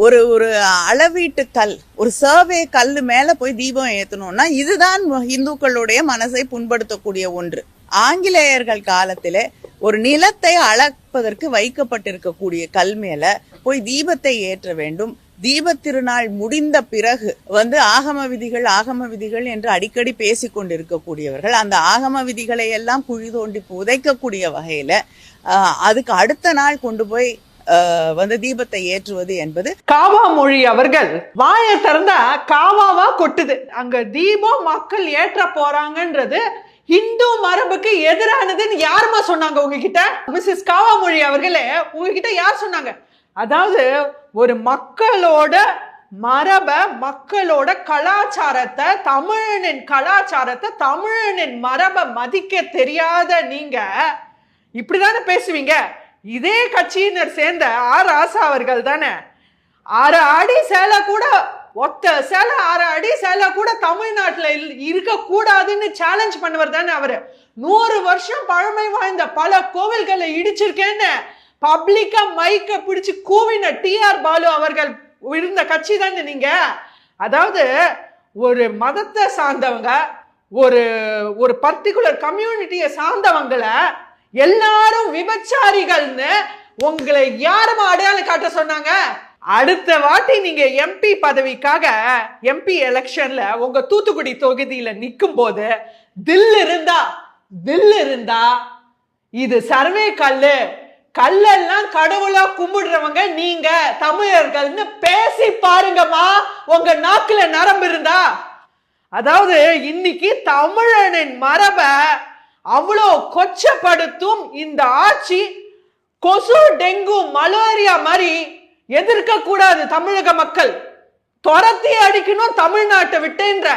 ஒரு ஒரு அளவீட்டு கல், ஒரு சர்வே கல் மேல போய் தீபம் ஏத்தணும்னா இதுதான் இந்துக்களுடைய மனசை புண்படுத்தக்கூடிய ஒன்று. ஆங்கிலேயர்கள் காலத்திலே ஒரு நிலத்தை அளப்பதற்கு வைக்கப்பட்டிருக்கக்கூடிய கல் மேல போய் தீபத்தை ஏற்ற வேண்டும். தீப திருநாள் முடிந்த பிறகு ஆகம விதிகள் என்று அடிக்கடி பேசிக் கொண்டிருக்கக்கூடியவர்கள் அந்த ஆகம விதிகளை எல்லாம் குழி தோண்டி புதைக்கக்கூடிய வகையில அதுக்கு அடுத்த நாள் கொண்டு போய் தீபத்தை ஏற்றுவது என்பது. காவா மொழி அவர்கள் வாயை திறந்தா காவாவா கொட்டுது. அங்க தீபம் மக்கள் ஏற்ற போறாங்கன்றது இந்து மரபுக்கு எதிரானதுன்னு யாருமா சொன்னாங்க உங்ககிட்ட? மிஸ்ஸஸ் காவா மொழி அவர்களே, உங்ககிட்ட யார் சொன்னாங்க? அதாவது ஒரு மக்களோட மரப, மக்களோட கலாச்சாரத்தை, தமிழனின் கலாச்சாரத்தை, தமிழனின் மரப மதிக்க தெரியாத நீங்க இப்படிதானே பேசுவீங்க? இதே கட்சியினர் சேர்ந்த ஆர் ராசா அவர்கள் தானே 6 அடி சேலை கூட, ஒத்த சேலை 6 அடி சேலை கூட தமிழ்நாட்டுல இருக்க கூடாதுன்னு சேலஞ்ச் பண்ணவர் தானே அவரு. 100 வருஷம் பழமை வாய்ந்த பல கோவில்களை இடிச்சிருக்கேன்னு பப்ளிக்கா மைக்க பிடிச்சு கூவின டிஆர் பாலு அவர்கள் இருந்த கட்சி தானே நீங்க. அதாவது ஒரு மதத்தை சார்ந்தவங்க, ஒரு பர்டிகுலர் கம்யூனிட்டியை சார்ந்தவங்களை எல்லாரும் விபச்சாரிகள்னு உங்களை யாரும் அடையாளம் காட்ட சொன்னாங்க? அடுத்த வாட்டி நீங்க எம்பி பதவிக்காக எம்பி எலெக்ஷன்ல உங்க தூத்துக்குடி தொகுதியில நிற்கும் போது தில் இருந்தா இது சர்வே கல்லெல்லாம் கடவுளா கும்பிடுறவங்க நீங்க தமிழர்கள்னு பேசி பாருங்கம்மா, உங்க நாக்குல நரம்பு இருந்தா. அதாவது இன்னைக்கு தமிழனின் மரப அவ்வளோ கொச்சப்படுத்தும் இந்த ஆட்சி கொசு, டெங்கு, மலேரியா மாதிரி எதிர்க்க கூடாது. தமிழக மக்கள் துரத்தி அடிக்கணும் தமிழ்நாட்டை விட்டுன்ற